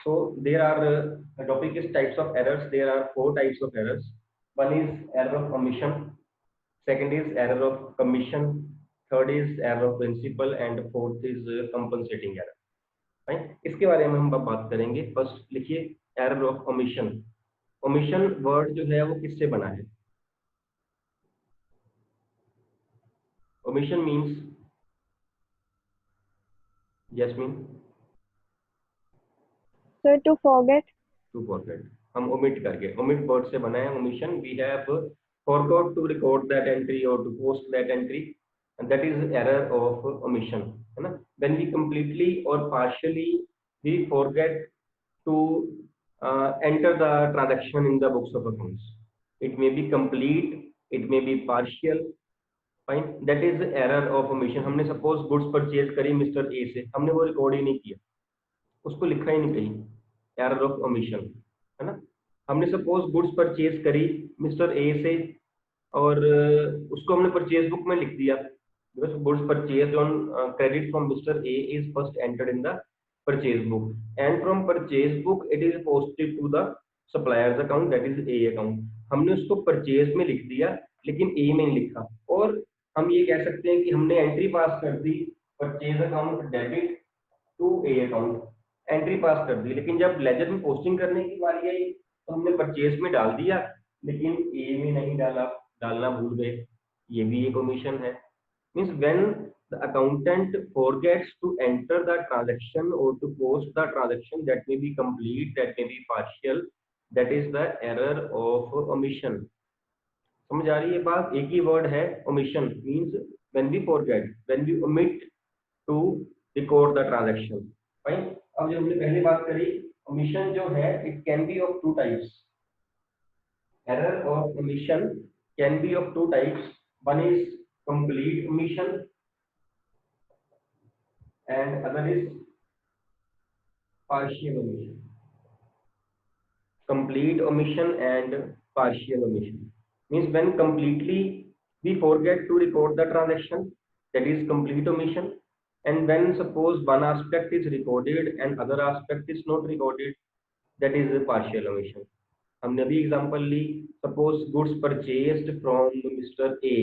So there are the topic is types of errors. There are four types of errors. One is error of omission, second is error of commission, third is error of principal, and fourth is compensating error. Right, इसके बारे में हम बात करेंगे. First लिखिए error of omission. Omission word जो है वो किससे बना है? Omission means Jasmine Sir, to forget. To forget. हम ओमिट करके, ओमिट वर्ड से बना है omission. We have forgot to record that entry or to post that entry, and that is error of omission, है ना. When we completely or partially we forget to enter the transaction in the books of accounts. It may be complete, it may be partial. Fine, that is error of omission. हमने suppose goods purchase करी mister A से, हमने वो record ही नहीं किया, उसको लिखा ही नहीं कहीं. एरर ऑफ ओमिशन, है ना. हमने सपोज गुड्स परचेज करी मिस्टर ए से और उसको हमने परचेज बुक में लिख दिया, because goods purchase on credit from mister A is first entered in the purchase book, and from purchase book it is posted to the supplier's account, that is A account. हमने उसको purchase में लिख दिया लेकिन ए में नहीं लिखा, और हम ये कह सकते हैं कि हमने एंट्री पास कर दी purchase account debit to A account, entry pass कर दी, लेकिन जब लेजर में पोस्टिंग करने की बारी आई तो हमने परचेज में डाल दिया लेकिन ए में नहीं डाला, डालना भूल गए. ये भी एक ओमिशन है. Means when the accountant forgets to enter the transaction और to post the transaction, that may be complete, that may be partial, that is the error of omission. समझ आ रही है बात? एक ही वर्ड है omission. Means when we forget, when we omit to record the transaction. Right. अब जो हमने पहले बात करी, ओमिशन जो है it can be of two types. Error of omission can be of two types. One is complete omission and other is partial omission. complete omission and partial omission means when completely we forget to record the transaction, that is complete omission, and when suppose one aspect is recorded and other aspect is not recorded, that is a partial omission. हमने अभी example Lee, suppose goods purchased from Mr. A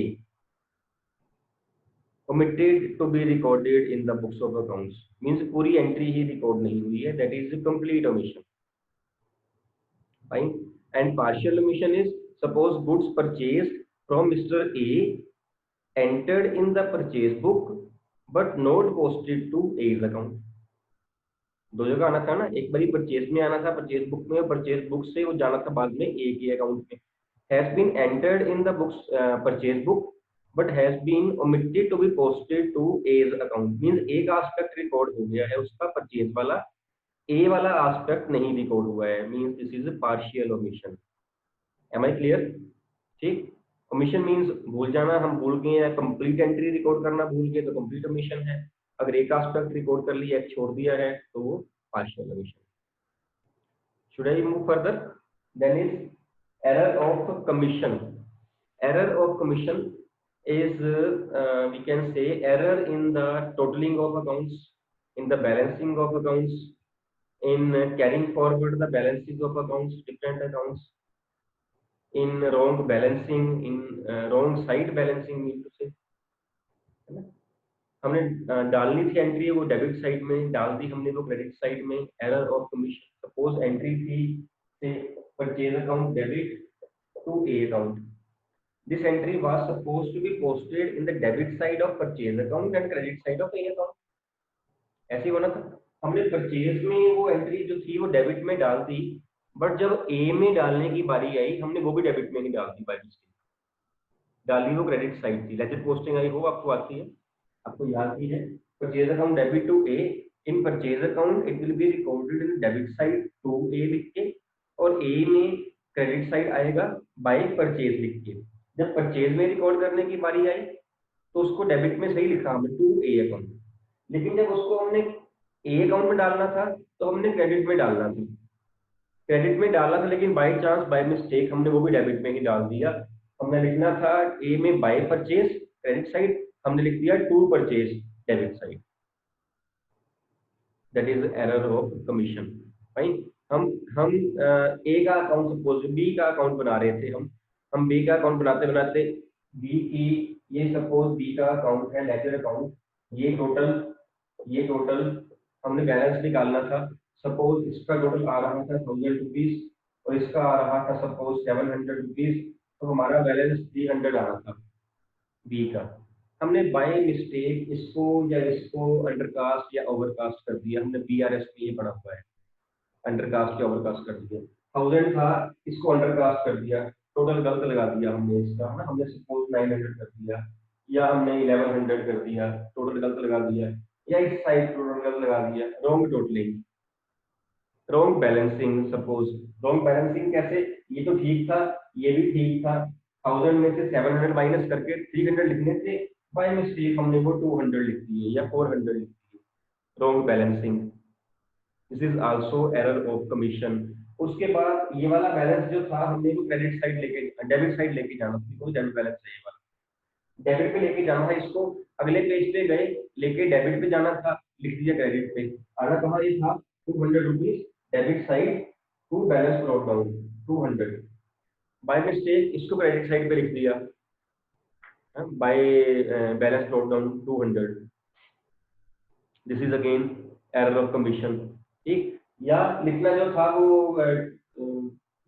omitted to be recorded in the books of accounts, means पूरी entry ही record नहीं हुई है, that is a complete omission. Fine. And partial omission is suppose goods purchased from Mr. A entered in the purchase book but not posted to A's account. दो जगह आना था ना, एक बारी परचेज में आना था परचेज बुक में, और परचेज बुक से वो जाना था बाद में ए के अकाउंट में. Has been entered in the books purchase book but has been omitted to be posted to A's account. Means एक एस्पेक्ट रिकॉर्ड हो गया है उसका परचेज वाला, ए वाला एस्पेक्ट नहीं रिकॉर्ड हुआ है. Means this is partial omission. Am I clear? ठीक. ओमिशन मींस भूल जाना, हम भूल गए हैं, कंप्लीट एंट्री रिकॉर्ड करना भूल गए तो कंप्लीट ओमिशन है. अगर एक एस्पेक्ट रिकॉर्ड कर लिया, एक छोड़ दिया है, तो वो partial omission. Should I move further? Then is error of commission. Error of commission is we can say error in the totaling of accounts, in the balancing of accounts, in carrying forward the balances of accounts, different accounts, in wrong balancing, in wrong side balancing mean to say, है ना. हमने डालनी थी entry वो debit side में, डाल दी हमने वो क्रेडिट साइड में. Error of commission. Suppose entry थी से purchase account debit to A account. This entry was supposed to be posted in the debit side of purchase account and credit side of A account. ऐसे ही होना था. हमने purchase में वो entry जो थी वो डेबिट में डाल दी, बट जब ए में डालने की बारी आई हमने वो भी डेबिट में नहीं डाल दी, बाई मिस्टेक डाली, वो क्रेडिट साइड थी. लेजर पोस्टिंग आई हो आपको आती है, आपको याद ही है. Purchase account debit to A, in purchase account it will be recorded in debit side to A लिख के, और ए में क्रेडिट साइड आएगा बाय परचेज लिख के. जब परचेज में रिकॉर्ड करने की बारी आई तो उसको डेबिट में सही लिखा हमने टू ए अकाउंट, लेकिन जब उसको हमने ए अकाउंट में डालना था तो हमने क्रेडिट में डालना था. क्रेडिट में डाला था लेकिन बाय चांस बाय मिस्टेक हमने वो भी डेबिट में ही डाल दिया. हमने लिखना था ए में बाय परचेज क्रेडिट साइड, हमने लिख दिया to purchase debit side. That is error of commission. भाई हम हम ए का अकाउंट सपोज बी का अकाउंट बना रहे थे, हम बी का अकाउंट बनाते बनाते बी की, ये सपोज बी का अकाउंट है लेजर अकाउंट, ये टोटल हमने बैलेंस निकालना था। सपोज इसका टोटल आ रहा था 1000 रुपीज और इसका आ रहा था सपोज 700 रुपीज, तो हमारा बैलेंस 300 आ रहा था बी का। हमने बाय मिस्टेक इसको या इसको अंडरकास्ट या ओवरकास्ट कर दिया, हमने BRS में ये पढ़ा हुआ है, अंडरकास्ट या ओवरकास्ट कर दिया। 1000 था, इसको अंडरकास्ट कर दिया, टोटल गलत लगा दिया हमने इसका, है ना, हमने सपोज 900 कर दिया, या हमने 1100 कर दिया, टोटल गलत लगा दिया, या इस साइड टोटल गलत लगा दिया, wrong totalling, wrong balancing. Suppose wrong balancing कैसे, ये तो ठीक था, ये भी ठीक था, 1000 में से 700 माइनस करके 300 लिखने थे, बाय मिस्टेक हमने वो 200 लिख दिए या 400 लिख दिए, wrong balancing. This is also error of commission. उसके बाद ये वाला बैलेंस जो था हमने वो क्रेडिट साइड लेके, डेबिट साइड लेके जाना था, बिकॉज डेबिट बैलेंस है ये वाला, डेबिट पे लेके जाना था इसको, अगले पेज पे गए, लेके डेबिट पे जाना था, लिख दिया क्रेडिट पे, आना कहाँ ये था 200 rupees debit side to balance note down 200, by mistake इसको क्रेडिट साइड पे लिख दिया, by balance note down 200, this is again error of commission. ठीक, या लिखना जो था वो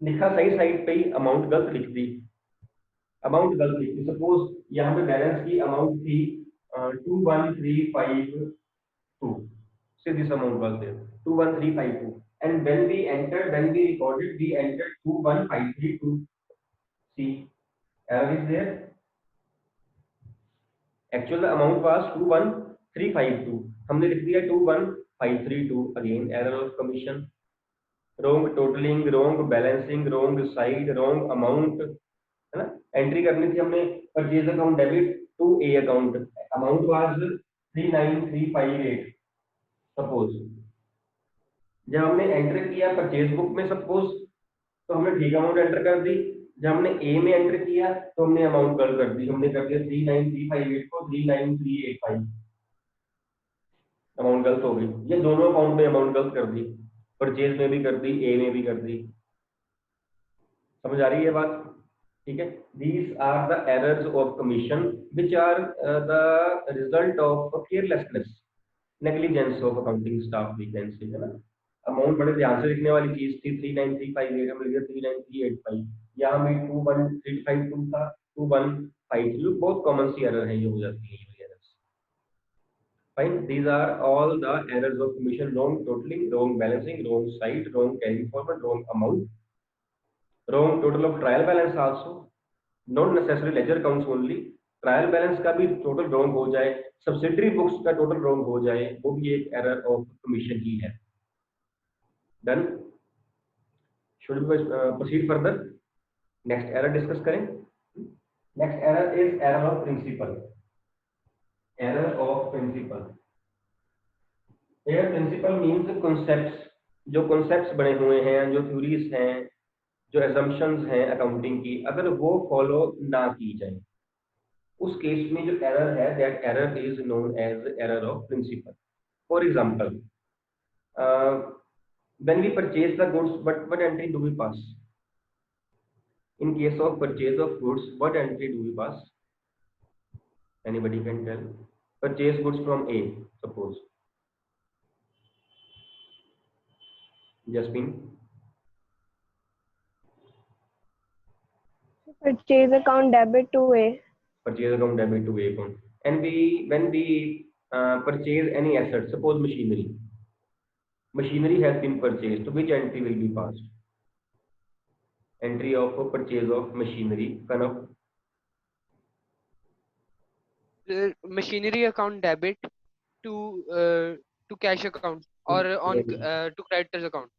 लिखा सही साइड पे ही, अमाउंट गलत लिख दी, अमाउंट गलत लिख दी। सपोज यहाँ पे बैलेंस की अमाउंट थी 21352, so this amount was there 21352, and when we recorded, we entered 21532. See, error is there, actual the amount was 21352, हमने लिख दिया 21532, again error of commission, wrong totaling, wrong balancing, wrong side, wrong amount, है ना। Entry करनी थी हमने purchase account debit to A account, amount was 39358, suppose जब हमने एंटर किया परचेज बुक में सपोज, तो हमने ठीक अमाउंट एंटर कर दी, जब हमने ए में एंटर किया तो हमने अमाउंट गलत कर दी, हमने कर दिया 39358 को 39385, अमाउंट गलत हो गई, ये दोनों अकाउंट में अमाउंट गलत कर दी, परचेज में भी कर दी, ए में भी कर दी, समझ आ रही है बात। ठीक है, these are the errors of commission which are the result of carelessness, negligence of accounting staff, we can say, है ना। अमाउंट बड़े ध्यान से लिखने वाली चीज थी, 39358 हम लिख दिया 39385, यहाँ में 21352 था 2153, बहुत कॉमन सी एरर है, ये हो जाती है ये errors. Fine, these are all the errors of commission: wrong totaling, wrong balancing, wrong side, wrong carry forward, wrong amount, wrong total of trial balance also, not necessarily ledger accounts only, trial balance का भी total wrong हो जाए, subsidiary books का total wrong हो जाए, वो भी एक एरर ऑफ कमीशन ही है। Done, should we proceed further, next error discuss करें। Next error is error of principle, error of principle. Error principle means concepts, जो कॉन्सेप्ट्स बने हुए हैं, जो थ्योरीज हैं, जो assumptions हैं अकाउंटिंग की, अगर वो फॉलो ना की जाए, उस केस में जो एरर है, that error is known as error of principle. For example, when we purchase the goods, what entry do we pass? In case of purchase of goods, what entry do we pass? Anybody can tell? Purchase goods from A, suppose. Jasmine? Purchase account debit to A. Purchase account debit to A account. And when we purchase any asset, suppose machinery. Machinery has been purchased, so which entry will be passed? Entry of purchase of machinery, kind of. Machinery account debit to cash account or on to creditors account.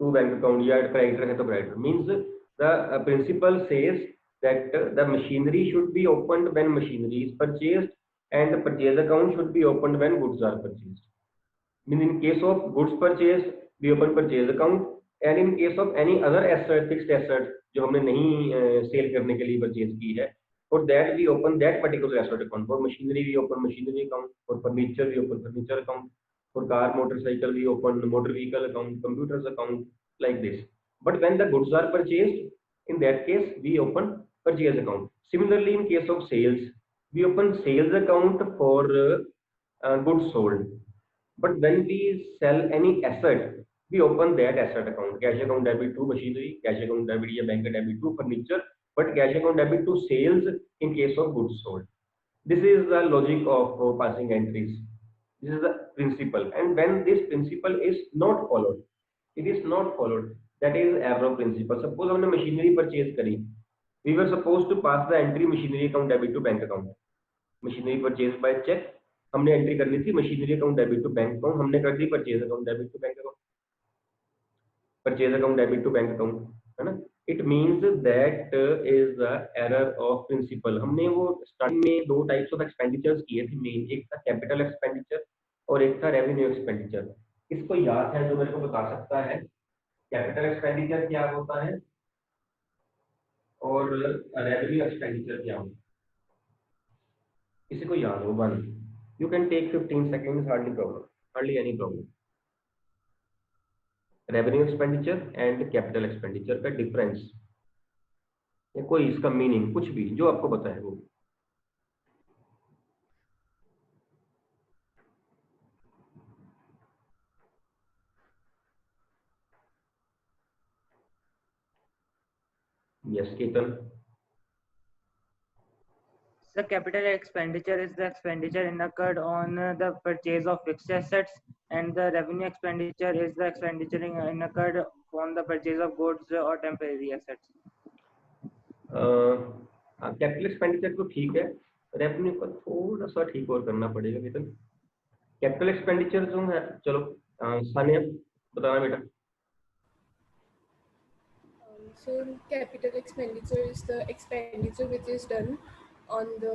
To bank account, yeah, creditor है तो creditor. Means the principle says that the machinery should be opened when machinery is purchased, and the purchase account should be opened when goods are purchased. Means in case of goods purchase, we open purchase account, and in case of any other asset, fixed asset जो हमने नहीं cell करने के लिए purchase की है, for that we open that particular asset account. For machinery we open machinery account, for furniture we open furniture account. For car, motorcycle, we open motor vehicle account, computers account, like this. But when the goods are purchased, in that case, we open purchase account. Similarly, in case of sales, we open sales account for goods sold. But when we sell any asset, we open that asset account. Cash account debit to machinery, cash account debit या bank debit to furniture, but cash account debit to sales in case of goods sold. This is the logic of passing entries. This is the principle. And when this principle is not followed, it is not followed. That is arrow principle. Suppose हमने machinery purchase करी, we were supposed to pass the entry machinery account debit to bank account. Machinery purchase by check, हमने entry करनी थी machinery account debit to bank account, हमने कर दी purchase account debit to bank account, purchase account debit to bank account, है ना. It means that is the error of principle. हमने वो स्टार्टिंग में दो टाइप्स ऑफ एक्सपेंडिचर्स किए थे मेन, एक था कैपिटल एक्सपेंडिचर और एक था रेवेन्यू एक्सपेंडिचर. इसको याद है जो मेरे को बता सकता है कैपिटल एक्सपेंडिचर क्या होता है और रेवेन्यू एक्सपेंडिचर क्या होता है, किसी को याद हो? One, you can take 15 seconds, hardly problem, hardly any problem. Revenue expenditure and capital expenditure का डिफरेंस या कोई इसका मीनिंग, कुछ भी जो आपको पता है वो. Yes Ketan. The capital expenditure is the expenditure incurred on the purchase of fixed assets, and the revenue expenditure is the expenditure incurred on the purchase of goods or temporary assets. Capital expenditure तो ठीक है, revenue को थोड़ा सा ठीक और करना पड़ेगा केतन. कैपिटल एक्सपेंडिचर जो है, चलो सानिया बताना बेटा. So capital expenditure is the expenditure which is done on the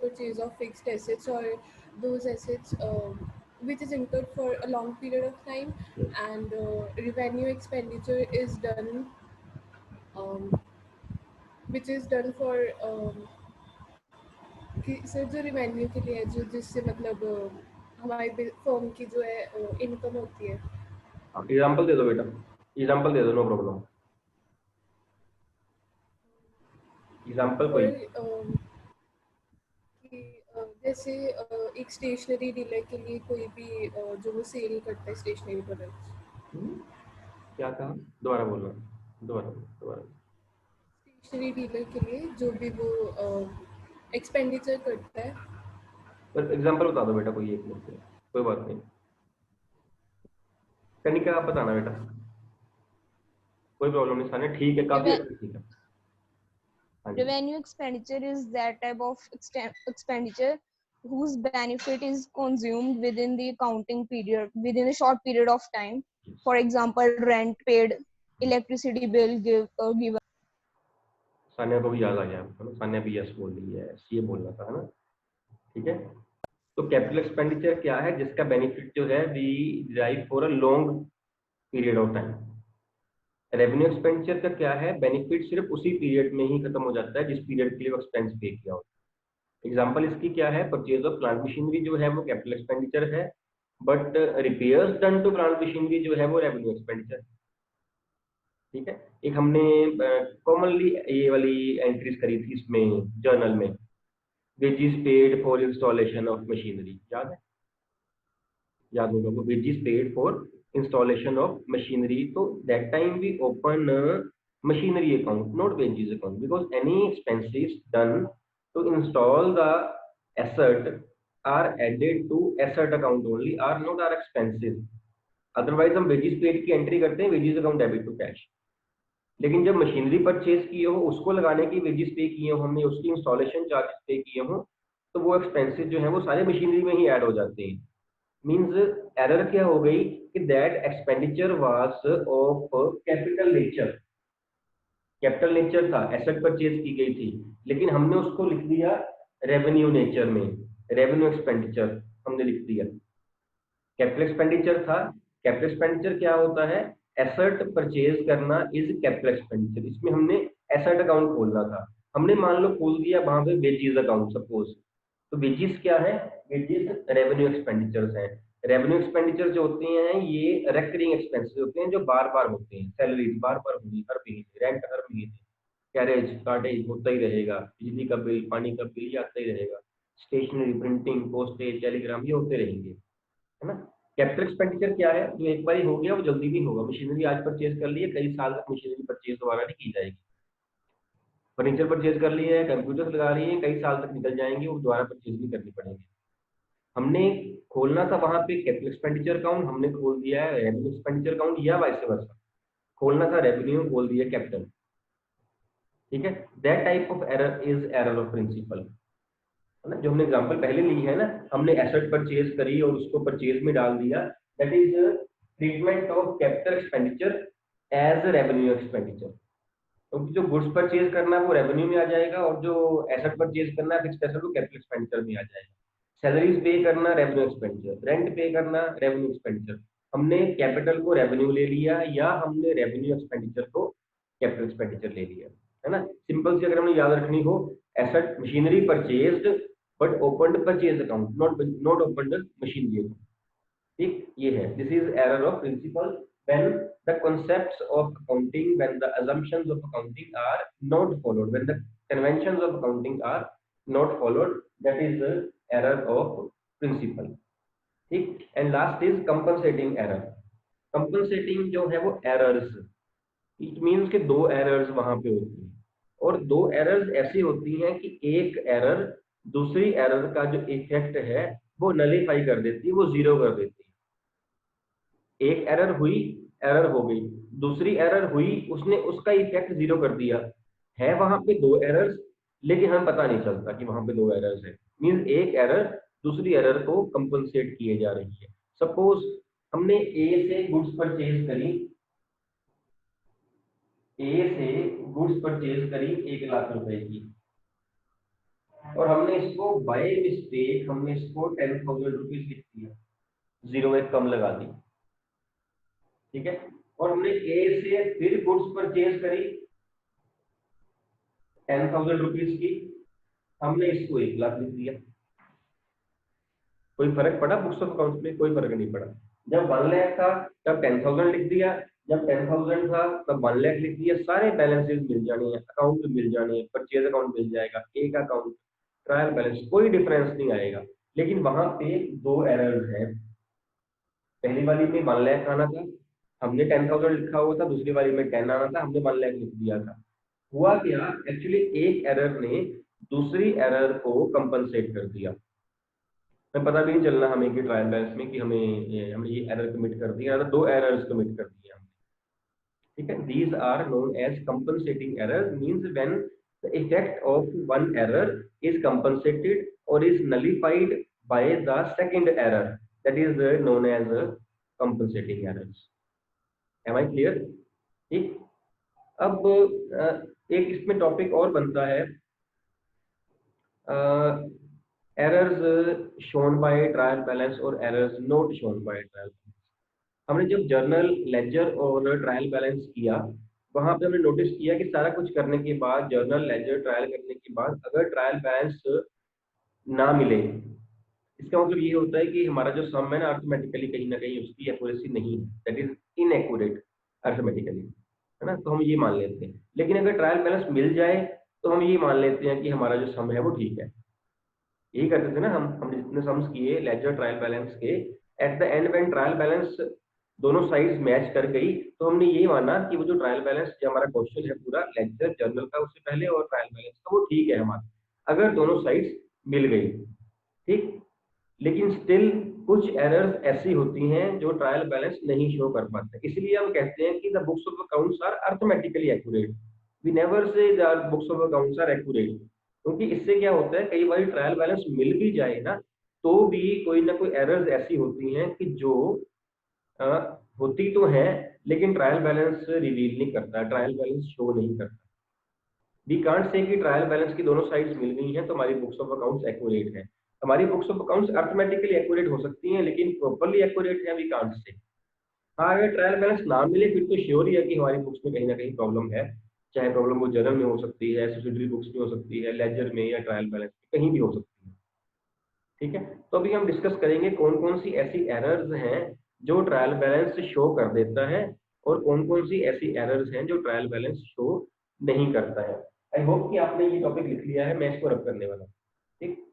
purchase of fixed assets or those assets which is incurred for a long period of time, and revenue expenditure is done which is done for sir जो revenue के लिए जो जिससे मतलब हमारी firm की जो है इनकम होती है. एग्जांपल दे दो बेटा, एग्जांपल दे दो, नो प्रॉब्लम. एग्जांपल कोई जैसे एक स्टेशनरी डीलर के लिए कोई भी जो वो सेल करता है स्टेशनरी प्रोडक्ट्स. क्या कहा? दोबारा बोलना, दोबारा. स्टेशनरी डीलर के लिए जो भी वो एक्सपेंडिचर करता है. पर एग्जांपल बता दो बेटा कोई एक मिनट, कोई बात नहीं. कनिका आप बताना बेटा, कोई प्रॉब्लम नहीं. साने ठीक है, काफी ठीक है. Revenue expenditure is that type of expenditure whose benefit is consumed within the accounting period, within a short period of time. For example, rent paid, electricity bill given. Sania को भी याद आ गया, है ना. सानिया भी यस बोल रही है, ये बोलना था, है ना. ठीक है. तो कैपिटल एक्सपेंडिचर क्या है? जिसका बेनिफिट जो है we derive for a long period of time. Revenue expenditure का क्या है? बेनिफिट सिर्फ उसी पीरियड में ही खत्म हो जाता है जिस पीरियड के लिए एक्सपेंस पे किया हो. एग्जांपल इसकी क्या है? परचेज ऑफ प्लांट मशीनरी जो है वो कैपिटल एक्सपेंडिचर है, but repairs done to plant machinery जो है वो रेवेन्यू एक्सपेंडिचर. ठीक है. एक हमने कॉमनली ये वाली एंट्रीज करी थी इसमें जर्नल में, wages paid for installation of machinery. याद है? याद होगा वो, wages paid for installation of machinery. So that time we open a machinery account, not wages account, because any expenses done to install the asset are added to asset account only, are not our expenses. Otherwise हम wages paid की entry करते हैं wages account debit to cash. लेकिन जब machinery purchase किए हो, उसको लगाने की वेजेस पे किए हो हमने, उसकी इंस्टॉलेशन चार्जेस पे किए हो, तो वो एक्सपेंसेस जो है वो सारे मशीनरी में ही ऐड हो जाते हैं. मींस एरर क्या हो गई कि that expenditure was of capital nature. Capital nature था, एसेट परचेज की गई थी, लेकिन हमने उसको लिख दिया रेवेन्यू नेचर में, रेवेन्यू एक्सपेंडिचर हमने लिख दिया. कैपिटल एक्सपेंडिचर था. कैपिटल एक्सपेंडिचर क्या होता है? एसेट परचेज करना इज कैपिटल एक्सपेंडिचर. इसमें हमने एसेट अकाउंट खोलना था, हमने मान लो खोल दिया वहां पे वेजेस अकाउंट सपोज. तो वेजेस क्या है? विच इज रेवेन्यू एक्सपेंडिचर्स हैं। रेवेन्यू एक्सपेंडिचर जो होते हैं ये रेकरिंग एक्सपेंसेस होते हैं जो बार बार होते हैं, सैलरीज बार बार होगी हर महीने, रेंट हर महीने, कैरेज कार्टेज होता ही रहेगा, बिजली का बिल पानी का बिल ये आता ही रहेगा, स्टेशनरी प्रिंटिंग पोस्टेज टेलीग्राम ये होते रहेंगे, है ना। कैपिटल एक्सपेंडिचर क्या है, जो एक बार हो गया वो जल्दी भी होगा। मशीनरी आज परचेज कर ली है, कई साल तक मशीनरी परचेज दोबारा नहीं की जाएगी। फर्नीचर परचेज कर लिया है, कंप्यूटर लगा रही है, कई साल तक निकल जाएंगे, वो दोबारा परचेज नहीं करनी पड़ेगी। हमने खोलना था वहां पे कैपिटल एक्सपेंडिचर अकाउंट, हमने खोल दिया है रेवेन्यू एक्सपेंडिचर अकाउंट, या वाइस वर्सा, खोलना था रेवेन्यू खोल दिया कैपिटल, ठीक है। That type of error is error of principle, है ना। जो हमने एग्जांपल पहले ली है ना, हमने एसेट परचेज करी और उसको परचेज में डाल दिया, that is treatment of capital expenditure as revenue expenditure. क्योंकि जो गुड्स परचेज करना है वो रेवेन्यू में आ जाएगा, और जो एसेट परचेज करना है फिक्स्ड एसेट वो कैपिटल एक्सपेंडिचर में आ जाएगा। सैलरीज पे करना रेवेन्यू एक्सपेंडिचर, रेंट पे करना रेवेन्यू एक्सपेंडिचर। हमने कैपिटल को रेवेन्यू ले लिया या हमने रेवेन्यू एक्सपेंडिचर को कैपिटल एक्सपेंडिचर ले लिया, है ना। सिंपल सी अगर हमें याद रखनी हो, asset machinery purchased but opened purchase account, not opened machinery account, ठीक, ये है। This is error of principle when the concepts of accounting, when the assumptions of accounting are not followed, when the conventions of accounting are not followed, that is the error of principle, ठीक। And last is compensating error. Compensating जो है वो errors, it means कि दो errors वहां पे होती हैं, और दो एरर्स ऐसी होती हैं कि एक एरर दूसरी एरर का जो इफेक्ट है वो नलीफाई कर देती है, वो जीरो कर देती है। एक एरर हुई, एरर हो गई, दूसरी एरर हुई, उसने उसका इफेक्ट जीरो कर दिया। है वहां पे दो एरर्स, लेकिन हमें पता नहीं चलता कि वहां पे दो एरर्स है। मींस एक एरर दूसरी एरर को कंपनसेट किए जा रही है। सपोज हमने ए से गुड्स परचेज करी, ए से गुड्स परचेज करी 1 लाख रुपए की, और हमने इसको बाय मिस्टेक हमने इसको 10,000 रुपीज लिख दिया, जीरो एक कम लगा दी, ठीक है। और हमने ए से फिर गुड्स परचेज करी 10,000 रुपीज की, हमने इसको 1 लाख लिख दिया। कोई फर्क पड़ा बुक्स ऑफ अकाउंट्स में? कोई फर्क नहीं पड़ा। जब 1 लाख था तब 10,000 लिख दिया, जब 10,000 था तब 1 लाख लिख दिया। सारे बैलेंसेस मिल जाने हैं, अकाउंट मिल जाने हैं, परचेज अकाउंट मिल जाएगा, एक अकाउंट, ट्रायल बैलेंस, कोई डिफरेंस नहीं आएगा। लेकिन वहां पे दो एरर्स हैं। पहली वाली में 1 लाख आना था, हमने 10,000 लिखा हुआ था, दूसरी वाली में 10 आना था, हमने 1 लाख लिख दिया था। हुआ क्या, एक्चुअली एक एरर ने दूसरी एरर को कंपनसेट कर दिया। हमें पता भी नहीं चलना हमें कि ट्रायल बैलेंस में कि हमने ये एरर कमिट कर दिया, दो एरर्स कमिट कर दिया हमने, ठीक है। These are known as compensating error, means when the effect of one error is compensated और is nullified by the second error, that is known as compensating errors. Am I clear? ठीक। अब एक इसमें टॉपिक और बनता है, errors shown by trial balance और errors not shown by trial balance. हमने जब जर्नल, लेजर और ट्रायल बैलेंस किया, वहां पे हमने नोटिस किया कि सारा कुछ करने के बाद, जर्नल, लेजर, ट्रायल करने के बाद अगर ट्रायल बैलेंस ना मिले, इसका मतलब ये होता है कि हमारा जो सम है ना, अर्थमेटिकली कहीं ना कहीं उसकी एक्यूरेसी नहीं है, दैट इज इनएक्यूरेट अर्थमेटिकली, है ना। तो हम ये मान लेते हैं। लेकिन अगर ट्रायल बैलेंस मिल जाए तो हम ये मान लेते हैं कि हमारा जो सम है वो ठीक है। यही करते थे ना हमने जितने सम्स किए लेजर ट्रायल बैलेंस के, at the end when trial balance दोनों साइड्स मैच कर गई, तो हमने ये माना कि वो जो ट्रायल बैलेंस जो हमारा क्वेश्चन है पूरा लेजर जर्नल का उससे पहले और ट्रायल बैलेंस का, वो ठीक है हमारा, अगर दोनों साइड्स मिल गई, ठीक। लेकिन स्टिल कुछ एरर्स ऐसी होती हैं जो ट्रायल बैलेंस नहीं शो कर पाते, इसलिए हम कहते हैं कि the books of accounts are arithmetically accurate. We never say the books of accounts are accurate, क्योंकि इससे क्या होता है, कई बार ट्रायल बैलेंस मिल भी जाए ना, तो भी कोई ना कोई एरर्स ऐसी होती हैं कि जो होती तो है लेकिन ट्रायल बैलेंस रिवील नहीं करता, ट्रायल बैलेंस शो नहीं करता। वी कांट से कि ट्रायल बैलेंस की दोनों साइड्स मिल गई हैं तो हमारी बुक्स ऑफ अकाउंट्स एक्यूरेट है। हमारी बुक्स ऑफ अकाउंट्स अर्थमेटिकली एक्यूरेट हो सकती हैं लेकिन प्रॉपर्ली एक्यूरेट है वी कांट से। हाँ, अगर ट्रायल बैलेंस ना मिले फिर तो श्योर ही है कि हमारी बुक्स में कहीं ना कहीं प्रॉब्लम है, चाहे प्रॉब्लम वो जर्नल में हो सकती है, सब्सिडरी बुक्स में हो सकती है, लेजर में या ट्रायल बैलेंस में, कहीं भी हो सकती है। ठीक है, तो अभी हम डिस्कस करेंगे कौन कौन सी ऐसी एरर्स हैं जो ट्रायल बैलेंस शो कर देता है और कौन कौन सी ऐसी एरर्स हैं जो ट्रायल बैलेंस शो नहीं करता है। आई होप कि आपने ये टॉपिक लिख लिया है, मैं इसको रब करने वाला हूँ। ठीक,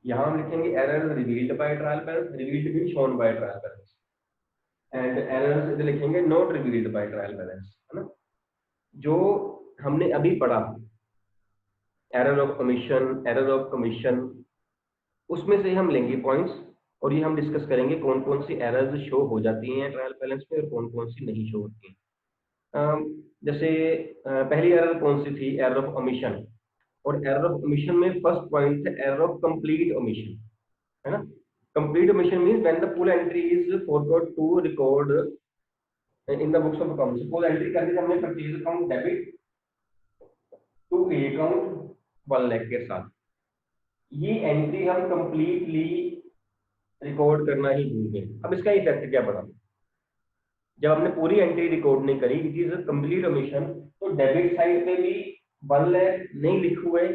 यहाँ हम लिखेंगे error revealed bye trial balance, revealed mean shown by trial balance, and errors इधर लिखेंगे not revealed bye trial balance, है ना। जो हमने अभी पढ़ा एरर ऑफ कमीशन, उसमें से हम लेंगे पॉइंट्स और ये हम डिस्कस करेंगे कौन कौन सी एरर्स शो हो जाती हैं ट्रायल बैलेंस में और कौन कौन सी नहीं शो होती हैं। जैसे पहली एरर कौन सी थी, एरर ऑफ ओमिशन, और एरर ऑफ ओमिशन में फर्स्ट पॉइंट है एरर ऑफ कंप्लीट ओमिशन, है ना। Complete omission means when the full entry is forgot to record in the books of accounts. Full entry कर दी हमने purchase account debit to A account 1 lakh के साथ, ये एंट्री हम कंप्लीटली रिकॉर्ड करना ही भूल गए। अब इसका इफेक्ट क्या पड़ा, जब हमने पूरी एंट्री रिकॉर्ड नहीं करी, इट इज कंप्लीट ओमिशन, तो डेबिट साइड पे भी 1 लाख नहीं लिखे हुए,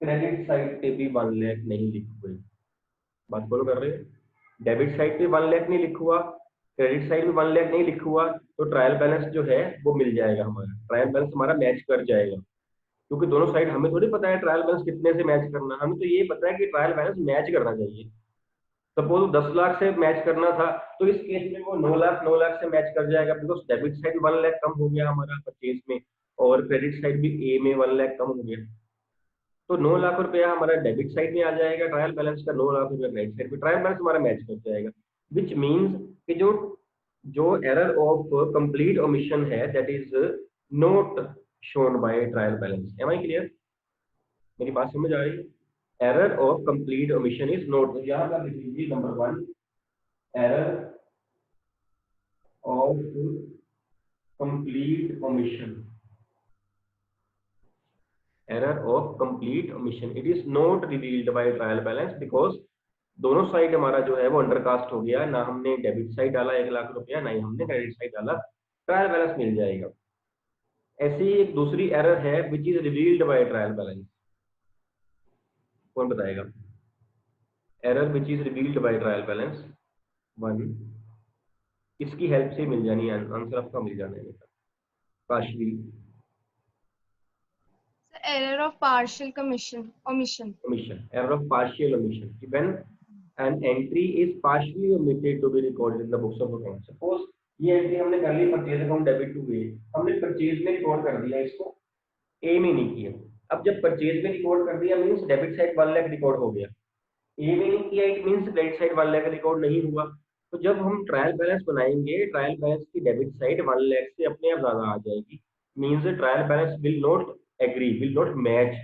क्रेडिट साइड पे भी 1 लाख नहीं लिखे हुए। बात फॉलो कर रहे हैं, डेबिट साइड पे 1 लाख नहीं लिखा हुआ, क्रेडिट साइड पे 1 लाख नहीं लिखा हुआ, तो ट्रायल बैलेंस जो है वो मिल जाएगा, हमारा ट्रायल बैलेंस हमारा मैच कर जाएगा। क्योंकि दोनों साइड हमें थोड़ी पता है ट्रायल बैलेंस कितने से मैच करना, हमें तो ये पता है कि ट्रायल बैलेंस मैच करना चाहिए। सपोज 10 लाख से मैच करना था, तो इस केस में वो 9 लाख से मैच कर जाएगा, बिकॉज डेबिट साइड 1 लाख कम हो गया हमारा परचेज में और क्रेडिट साइड भी ए में 1 लाख कम हो गया, तो 9 लाख रुपया हमारा डेबिट साइड में आ जाएगा ट्रायल बैलेंस का, 9 लाख रुपया क्रेडिट साइड पे, ट्रायल बैलेंस हमारा मैच कर जाएगा। विच मीन्स कि जो एरर ऑफ कंप्लीट ओमिशन है that is not shown by trial balance. Am I clear, मेरी बात समझ आ रही है? Error of complete omission is not, यहाँ पर लिख लीजिए number 1, error of complete omission, error of complete omission, it is not revealed by trial balance because दोनों साइड हमारा जो है वो अंडरकास्ट हो गया, ना हमने डेबिट साइड डाला 1 लाख रुपया, ना ही हमने क्रेडिट साइड डाला, ट्रायल बैलेंस मिल जाएगा। ऐसी एक दूसरी एरर है which is revealed bye trial balance, कौन बताएगा? Error which is revealed bye trial balance 1, इसकी हेल्प से मिल जानी है, आंसर आपका मिल जाना है बेटा। Kashvi, Error of partial omission. Error of partial omission, when an entry is partially omitted to be recorded in the books of accounts. Suppose ये entry हमने कर ली परचेज अकाउंट डेबिट टू ए, हमने परचेज में रिकॉर्ड कर दिया, इसको ए में नहीं किया। अब जब परचेज में रिकॉर्ड कर दिया means debit side 1 lakh record हो गया, ए में नहीं किया it means credit side 1 lakh record नहीं हुआ। तो जब हम ट्रायल बैलेंस बनाएंगे, ट्रायल बैलेंस की डेबिट साइड 1 लाख से अपने आप ज्यादा आ जाएगी, means trial balance will not agree, will not match,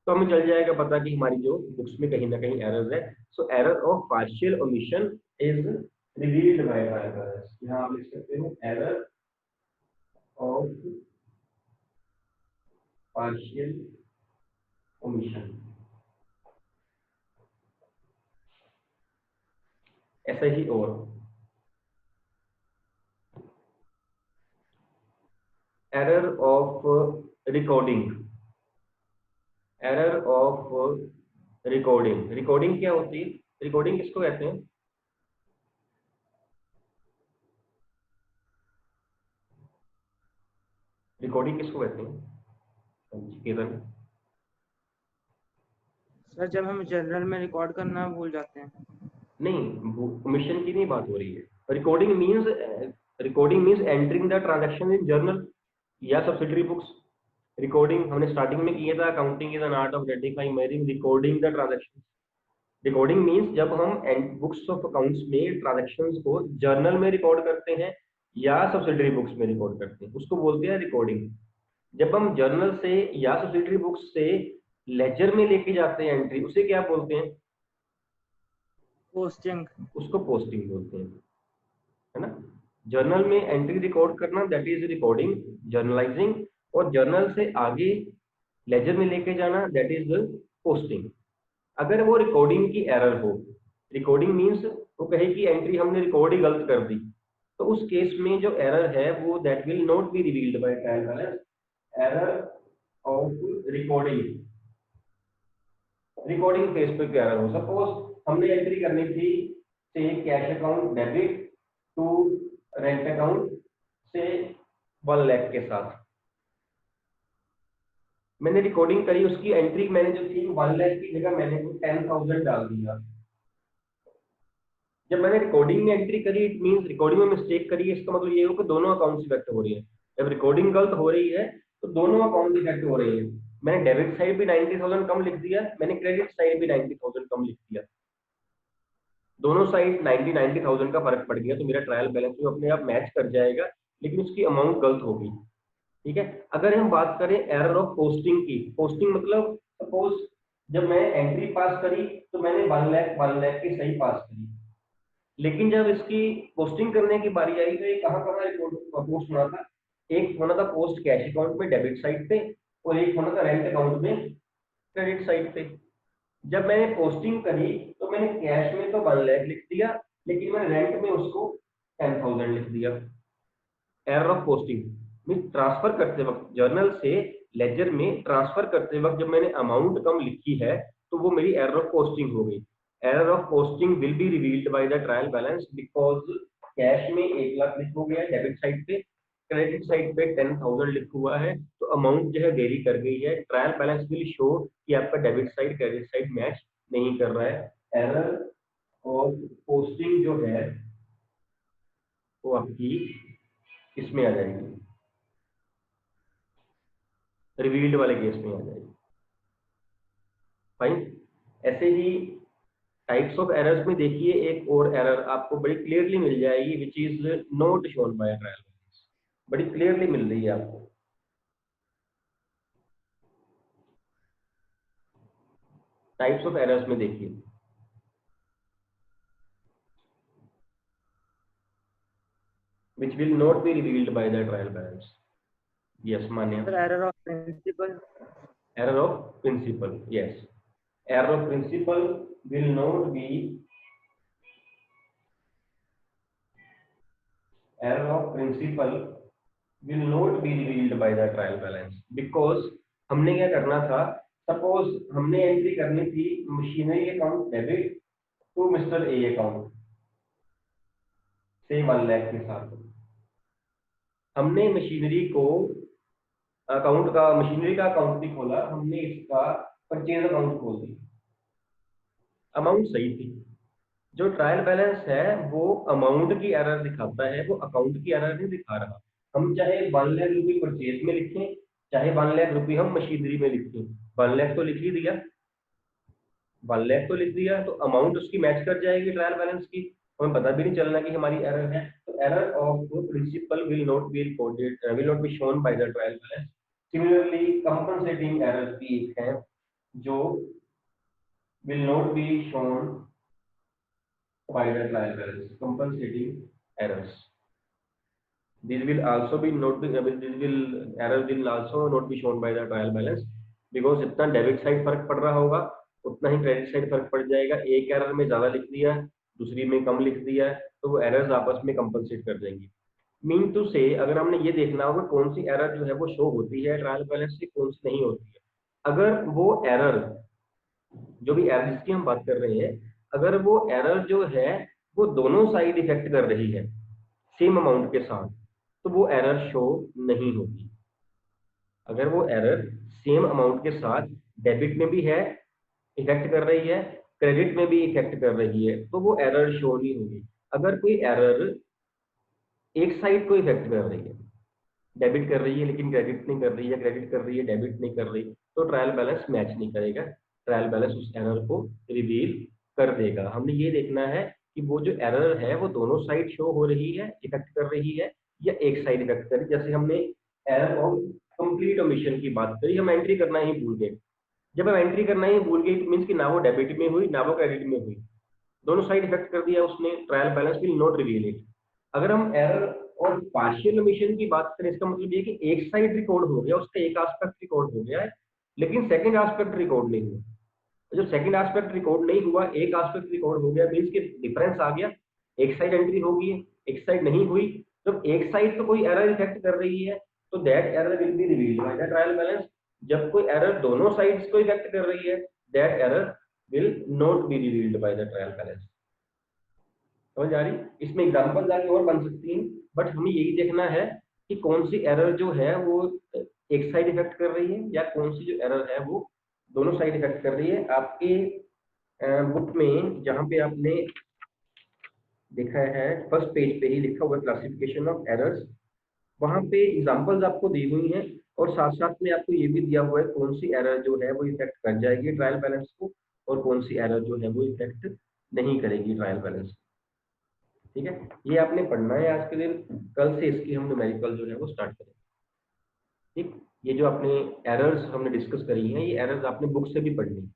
तो हमें चल जाएगा पता कि हमारी जो बुक्स में कहीं ना कहीं एरर है। So error of partial omission is revealed bye trial balance. यहाँ आप लिख सकते हो एरर ऑफ पार्शियल ओमिशन, ऐसा ही और error of recording, error of recording, recording क्या होती है? रिकॉर्डिंग किसको कहते हैं? रिकॉर्डिंग किसको कहते हैं? सर जब हम जनरल में रिकॉर्ड करना भूल जाते हैं। नहीं, कमीशन की नहीं बात हो रही है। Recording means entering the transaction in journal या सब्सिडरी बुक्स। रिकॉर्डिंग हमने स्टार्टिंग में किया था, accounting is an art of identifying marrying recording the transaction. Recording means जब हम बुक्स ऑफ अकाउंट्स में ट्रांजैक्शंस को जर्नल में रिकॉर्ड करते हैं या सब्सिडरी बुक्स में रिकॉर्ड करते हैं, उसको बोलते हैं रिकॉर्डिंग। जब हम जर्नल से या सब्सिडरी बुक्स से लेजर में लेके जाते हैं एंट्री, उसे क्या बोलते हैं? पोस्टिंग। उसको पोस्टिंग बोलते हैं, है ना। जर्नल में एंट्री रिकॉर्ड करना दैट इज रिकॉर्डिंग, जर्नलाइजिंग, और जर्नल से आगे लेजर में लेके जाना दैट इज पोस्टिंग। अगर वो रिकॉर्डिंग की एरर हो, रिकॉर्डिंग मींस वो कहे कि एंट्री हमने रिकॉर्ड ही गलत कर दी, तो उस केस में जो एरर है वो that will not be revealed bye trial balance. Error of recording, recording phase पे क्या एरर हो, सपोज हमने एंट्री करनी थी से cash account debit to rent account से 1 लाख के साथ, मैंने रिकॉर्डिंग करी, उसकी एंट्री मैंने जो थी 1 लाख की जगह मैंने 10,000 डाल दिया। जब मैंने रिकॉर्डिंग में एंट्री करी, इट मींस रिकॉर्डिंग में मिस्टेक करी है, इसका मतलब ये हो कि दोनों अकाउंट इफेक्ट हो रही है। जब रिकॉर्डिंग गलत हो रही है तो दोनों अकाउंट इफेक्ट हो रही है। मैंने डेबिट साइड भी 90,000 कम लिख दिया, मैंने क्रेडिट साइड भी 90,000 कम लिख दिया, दोनों साइड 90,000 का फर्क पड़ गया, तो मेरा ट्रायल बैलेंस जो अपने आप मैच कर जाएगा, लेकिन उसकी अमाउंट गलत होगी। ठीक है। अगर हम बात करें एरर ऑफ पोस्टिंग की, पोस्टिंग मतलब सपोज जब मैं एंट्री पास करी तो मैंने 1 लाख की सही पास करी, लेकिन जब इसकी पोस्टिंग करने की बारी आई तो ये कहाँ कहाँ रिपोर्ट पोस्ट होना था? एक होना था पोस्ट कैश अकाउंट में डेबिट साइड पे, और एक होना था रेंट अकाउंट में क्रेडिट साइड पे। जब मैंने पोस्टिंग करी तो मैंने कैश में तो 1 लाख लिख दिया, लेकिन मैंने रेंट में उसको 10,000 लिख दिया। Error of posting mean transfer करते वक्त जर्नल से लेजर में ट्रांसफर करते वक्त जब मैंने अमाउंट कम लिखी है तो वो मेरी एरर ऑफ पोस्टिंग हो गई। Error of posting will be revealed bye the trial balance because cash में 1 लाख लिख हो गया डेबिट साइड पे, क्रेडिट साइड पे 10,000 लिख हुआ है, तो अमाउंट जो है वेरी कर गई है। ट्रायल बैलेंस विल शो कि आपका debit side credit side match नहीं कर रहा है। एरर ऑफ पोस्टिंग जो है वो आपकी इसमें आ जाएगी, रिवील्ड वाले केस में आ जाएगी। फाइन। ऐसे ही टाइप्स ऑफ एरर्स में देखिए, एक और एरर आपको बड़ी क्लियरली मिल जाएगी which is not shown by trial balance, बड़ी क्लियरली मिल रही है आपको। टाइप्स ऑफ एरर्स में देखिए, which will not be revealed by the trial balance. Yes, Manya. Error of principle. Error of principle. Yes. Error of principle will not be. Error of principle will not be revealed by the trial balance because हमने क्या करना था? Suppose हमने entry करनी थी machinery account debit to mister A account से 1 लाख के साथ। हमने मशीनरी को अकाउंट का मशीनरी का अकाउंट भी खोला, हमने इसका परचेज अकाउंट खोल दिया, अमाउंट सही थी। जो ट्रायल बैलेंस है वो अमाउंट की एरर दिखाता है, वो अकाउंट की एरर नहीं दिखा रहा। हम चाहे 1 लाख रुपये परचेज में लिखें, चाहे 1 लाख रुपये हम मशीनरी में लिखें, 1 लाख तो लिख ही दिया, 1 लाख तो लिख दिया, तो अमाउंट उसकी मैच कर जाएगी ट्रायल बैलेंस की, हमें पता भी नहीं चलना कि हमारी एरर है। तो error of principle will not be recorded, will not be shown by the trial balance. Similarly compensating errors भी एक है जो विल नॉट बी शोन by the trial balance. Compensating errors, these will also be not be this will error will also not be shown by the trial balance because जितना debit side फर्क पड़ रहा होगा उतना ही क्रेडिट साइड फर्क पड़ जाएगा। एक एरर में ज्यादा लिख दिया, दूसरी में कम लिख दिया, तो वो एरर्स आपस में कंपनसेट कर देंगी। मीन टू से अगर हमने ये देखना होगा कौन सी एरर जो है वो शो होती है ट्रायल बैलेंस से, कौन सी नहीं होती है। अगर वो एरर जो भी एरर जिसकी हम बात कर रहे हैं, अगर वो एरर जो है वो दोनों साइड इफेक्ट कर रही है सेम अमाउंट के साथ, तो वो एरर शो नहीं होगी। अगर वो एरर सेम अमाउंट के साथ डेबिट में भी है इफेक्ट कर रही है, क्रेडिट में भी इफेक्ट कर रही है, तो वो एरर शो नहीं होगी। अगर कोई एरर एक साइड को इफेक्ट कर रही है, डेबिट कर रही है लेकिन क्रेडिट नहीं कर रही है, क्रेडिट कर रही है डेबिट नहीं कर रही, तो ट्रायल बैलेंस मैच नहीं करेगा, ट्रायल बैलेंस उस एरर को रिवील कर देगा। हमने ये देखना है कि वो जो एरर है वो दोनों साइड शो हो रही है, इफेक्ट कर रही है, या एक साइड इफेक्ट कर रही है। जैसे हमने एरर ऑफ कंप्लीट ओमिशन की बात करी, हम एंट्री करना ही भूल गए, जब हम एंट्री करना ही भूल गई मीन्स कि ना वो डेबिट में हुई ना वो क्रेडिट में हुई, दोनों साइड इफेक्ट कर दिया उसने, trial balance will not reveal it. अगर हम एरर और पार्शियल ओमिशन की बात करें, इसका मतलब ये कि एक साइड रिकॉर्ड हो गया, उसका एक एस्पेक्ट रिकॉर्ड हो गया है, लेकिन सेकंड एस्पेक्ट रिकॉर्ड नहीं हुआ। जब सेकंड एस्पेक्ट रिकॉर्ड नहीं हुआ, एक एस्पेक्ट रिकॉर्ड हो गया, मीन्स कि डिफरेंस आ गया, एक साइड एंट्री होगी एक साइड नहीं हुई। जब एक साइड तो कोई एरर इफेक्ट कर रही है तो that error will be revealed bye the trial balance. जब कोई एरर दोनों साइड्स को इफेक्ट कर रही है, that error will not be revealed bye the trial balance. समझ आ रही? इसमें एग्जांपल आगे और बन सकती हैं, बट हमें यही देखना है कि कौन सी एरर जो है वो एक साइड इफेक्ट कर रही है या कौन सी जो एरर है वो दोनों साइड इफेक्ट कर रही है। आपके बुक में जहां पे आपने देखा है फर्स्ट पेज पे ही लिखा हुआ क्लासिफिकेशन ऑफ एरर्स, वहां पे एग्जांपल्स आपको दी हुई हैं और साथ साथ में आपको ये भी दिया हुआ है कौन सी एरर जो है वो इफेक्ट कर जाएगी ट्रायल बैलेंस को और कौन सी एरर जो है वो इफेक्ट नहीं करेगी ट्रायल बैलेंस। ठीक है, ये आपने पढ़ना है आज के दिन, कल से इसकी हम न्यूमेरिकल जो है वो स्टार्ट करेंगे। ठीक, ये जो आपने एरर्स हमने डिस्कस करी हैं, ये एरर्स आपने बुक से भी पढ़नी है।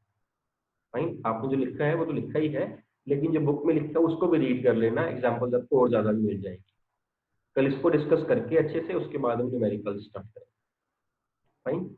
फाइन, आपने जो लिखा है वो तो लिखा ही है, लेकिन जो बुक में लिखा है उसको भी रीड कर लेना, एग्जांपल्स आपको और ज्यादा भी मिल जाएंगे। कल इसको डिस्कस करके अच्छे से उसके बाद हम न्यूमेरिकल स्टार्ट करेंगे। फाइन।